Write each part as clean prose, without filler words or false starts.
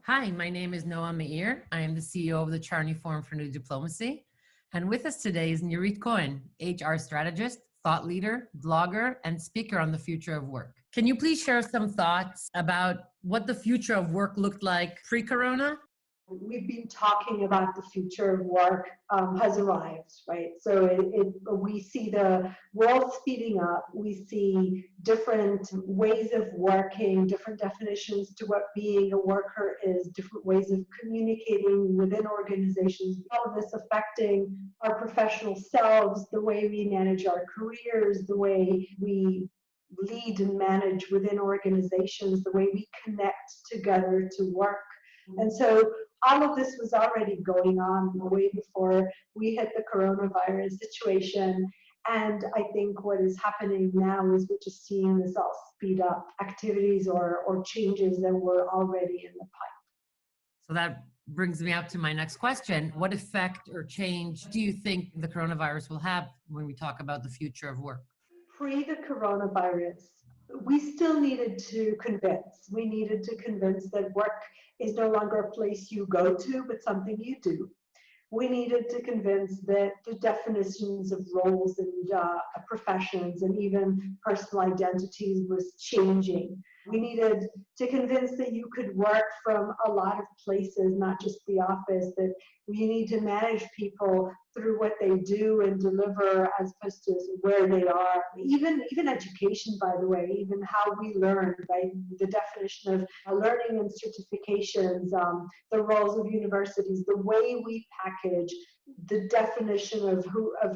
Hi, my name is Noah Meir. I am the CEO of the Charney Forum for New Diplomacy. And with us today is Nirit Cohen, HR strategist, thought leader, blogger, and speaker on the future of work. Can you please share some thoughts about what the future of work looked like pre-corona? We've been talking about the future of work has arrived, right? So we see the world speeding up. We see different ways of working, different definitions to what being a worker is, different ways of communicating within organizations. All of this affecting our professional selves, the way we manage our careers, the way we lead and manage within organizations, the way we connect together to work. And so all of this was already going on way before we hit the coronavirus situation. And I think what is happening now is we're just seeing this all speed up activities or changes that were already in the pipe. So that brings me up to my next question. What effect or change do you think the coronavirus will have when we talk about the future of work? Pre the coronavirus, we still needed to convince. We needed to convince that work is no longer a place you go to, but something you do. We needed to convince that the definitions of roles and professions and even personal identities was changing. We needed to convince that you could work from a lot of places, not just the office, that you need to manage people through what they do and deliver as opposed to where they are. Even education, by the way, even how we learn, right? The definition of learning and certifications, the roles of universities, the way we package, the definition of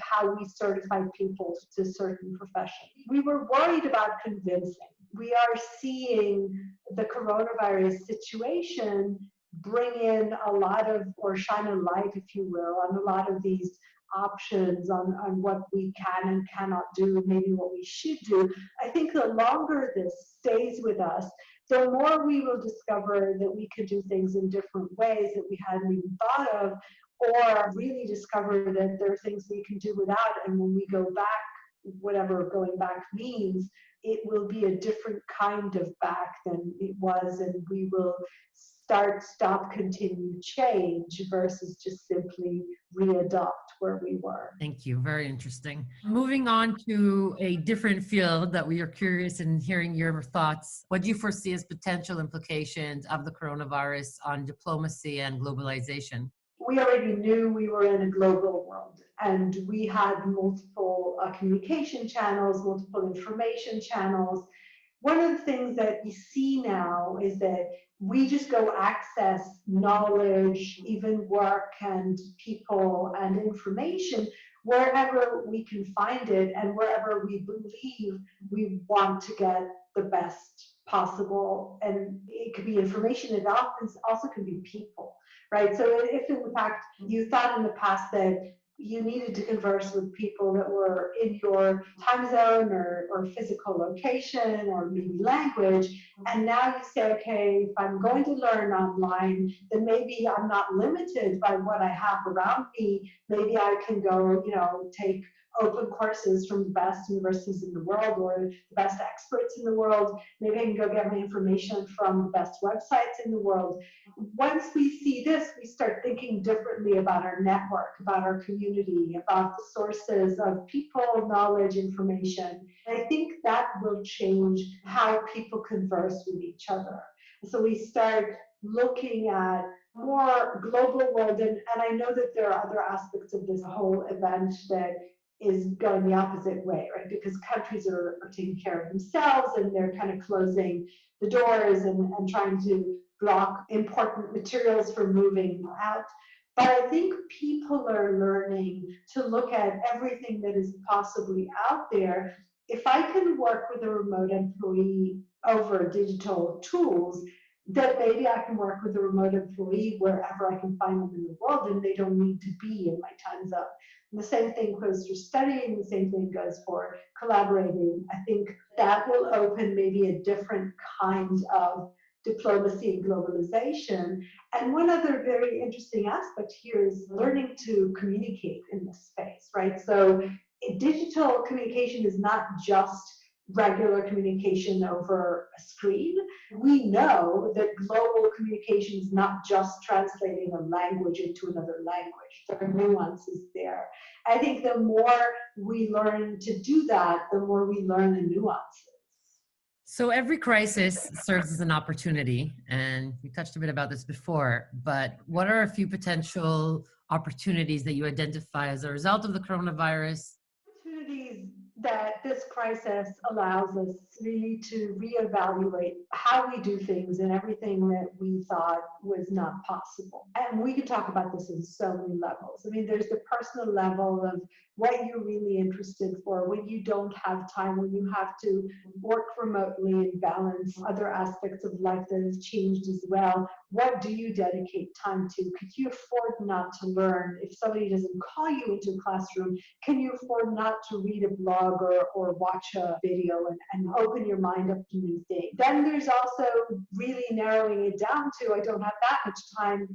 how we certify people to certain professions. We were worried about convincing. We are seeing the coronavirus situation bring in a lot of, or shine a light, if you will, on a lot of these options on what we can and cannot do, maybe what we should do. I think the longer this stays with us, the more we will discover that we could do things in different ways that we hadn't even thought of, or really discover that there are things we can do without. And when we go back, whatever going back means, it will be a different kind of back than it was, and we will stop, continue, change versus just simply readopt where we were. Thank you. Very interesting. Moving on to a different field that we are curious in hearing your thoughts. What do you foresee as potential implications of the coronavirus on diplomacy and globalization? We already knew we were in a global world, and we had multiple communication channels, multiple information channels. One of the things that we see now is that we just go access knowledge, even work and people and information wherever we can find it and wherever we believe we want to get the best possible. And it could be information, it often also can be people, right? So if in fact you thought in the past that you needed to converse with people that were in your time zone or physical location or maybe language. And now you say, okay, if I'm going to learn online, then maybe I'm not limited by what I have around me. Maybe I can go, take open courses from the best universities in the world or the best experts in the world. Maybe I can go get my information from the best websites in the world. Once we see this, we start thinking differently about our network, about our community, about the sources of people, knowledge, information. And I think that will change how people converse with each other. So we start looking at more global world, and I know that there are other aspects of this whole event that is going the opposite way, right? Because countries are taking care of themselves and they're kind of closing the doors and trying to block important materials from moving out. But I think people are learning to look at everything that is possibly out there. If I can work with a remote employee over digital tools, that maybe I can work with a remote employee wherever I can find them in the world, and they don't need to be in my time zone. And the same thing goes for studying, the same thing goes for collaborating. I think that will open maybe a different kind of diplomacy and globalization. And one other very interesting aspect here is learning to communicate in this space, right? So digital communication is not just regular communication over a screen. We know that global communication is not just translating a language into another language. There are nuances there. I think the more we learn to do that, the more we learn the nuances. So every crisis serves as an opportunity, and we touched a bit about this before, but what are a few potential opportunities that you identify as a result of the coronavirus? Opportunities that this crisis allows us really to reevaluate how we do things and everything that we thought was not possible. And we could talk about this in so many levels. I mean, there's the personal level of what you're really interested for, when you don't have time, when you have to work remotely and balance other aspects of life that has changed as well. What do you dedicate time to? Could you afford not to learn? If somebody doesn't call you into a classroom, can you afford not to read a blog or watch a video and open your mind up to new things? Then there's also really narrowing it down to, I don't have that much time.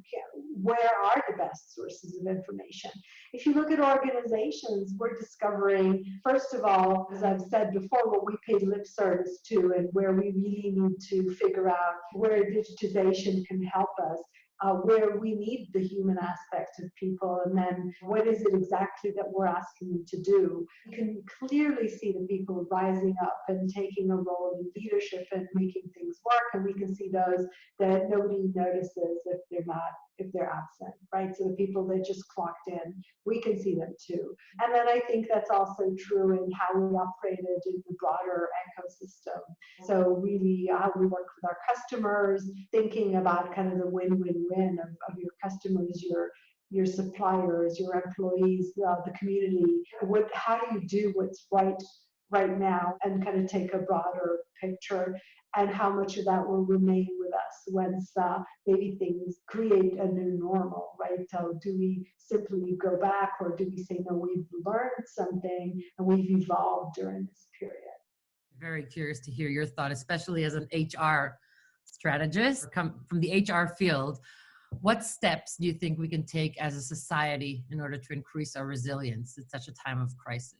Where are the best sources of information? If you look at organizations, we're discovering, first of all, as I've said before, what we pay lip service to and where we really need to figure out where digitization can help us. Where we need the human aspect of people, and then what is it exactly that we're asking them to do. You can clearly see the people rising up and taking a role in leadership and making things work, and we can see those that nobody notices if they're absent, right? So the people that just clocked in, we can see them too. And then I think that's also true in how we operated in the broader ecosystem. So really how we work with our customers, thinking about kind of the win-win-win of your customers, your suppliers, your employees, the community. How do you do what's right now and kind of take a broader picture, and how much of that will remain with us once maybe things create a new normal, right? So do we simply go back, or do we say, no, we've learned something and we've evolved during this period? Very curious to hear your thought, especially as an HR strategist, come from the HR field. What steps do you think we can take as a society in order to increase our resilience at such a time of crisis?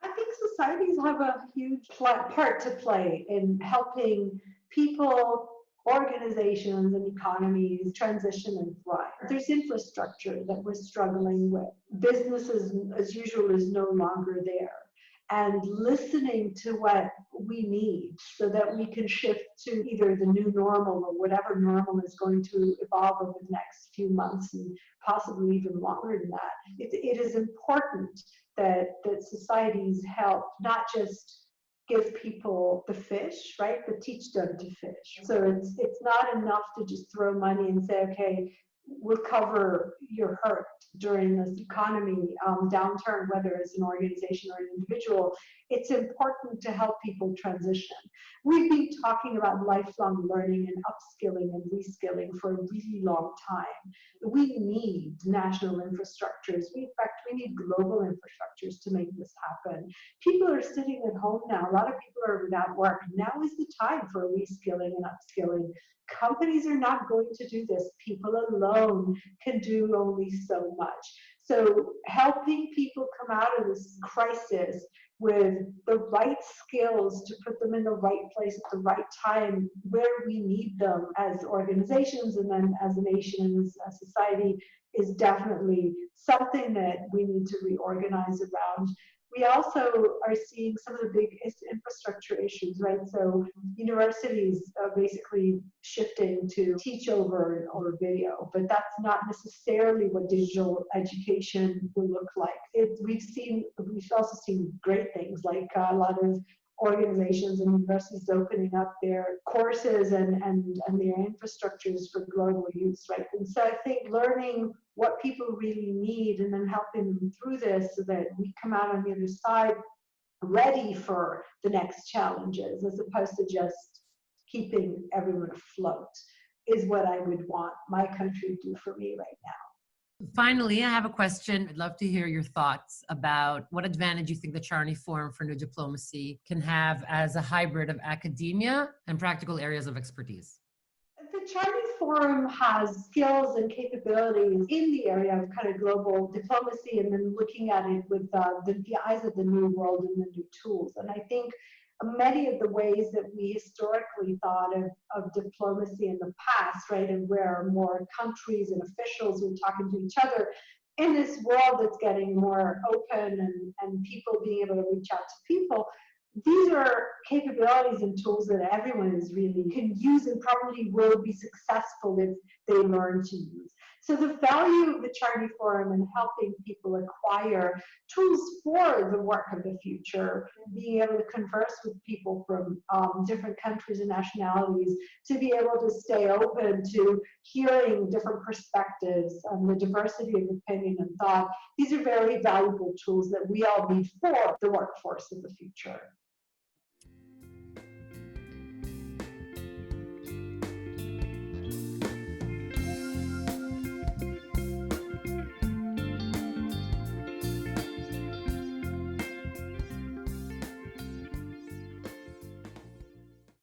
I think societies have a huge part to play in helping people, organizations, and economies transition and thrive. There's infrastructure that we're struggling with. Businesses, as usual, is no longer there. And listening to what we need so that we can shift to either the new normal or whatever normal is going to evolve over the next few months and possibly even longer than that. It is important that societies help not just give people the fish, right, but teach them to fish. So it's not enough to just throw money and say, okay, we'll cover your hurt during this economy downturn, whether it's an organization or an individual. It's important to help people transition. We've been talking about lifelong learning and upskilling and reskilling for a really long time. We need national infrastructures. In fact, we need global infrastructures to make this happen. People are sitting at home now. A lot of people are without work. Now is the time for reskilling and upskilling. Companies are not going to do this. People alone can do only so much. So helping people come out of this crisis with the right skills to put them in the right place at the right time, where we need them as organizations and then as a nation, as a society, is definitely something that we need to reorganize around. We also are seeing some of the big infrastructure issues, right? So universities are basically shifting to teach over video, but that's not necessarily what digital education will look like. We've also seen great things like a lot of organizations and universities opening up their courses and their infrastructures for global use, right? And so I think learning what people really need and then helping them through this so that we come out on the other side ready for the next challenges, as opposed to just keeping everyone afloat, is what I would want my country to do for me right now. Finally, I have a question. I'd love to hear your thoughts about what advantage you think the Charney Forum for New Diplomacy can have as a hybrid of academia and practical areas of expertise. The Charney Forum has skills and capabilities in the area of kind of global diplomacy and then looking at it with the eyes of the new world and the new tools. And I think many of the ways that we historically thought of diplomacy in the past, right, and where more countries and officials were talking to each other, in this world that's getting more open and people being able to reach out to people, these are capabilities and tools that everyone is really can use and probably will be successful if they learn to use. So the value of the Charney Forum in helping people acquire tools for the work of the future, being able to converse with people from different countries and nationalities, to be able to stay open to hearing different perspectives and the diversity of opinion and thought, these are very valuable tools that we all need for the workforce of the future.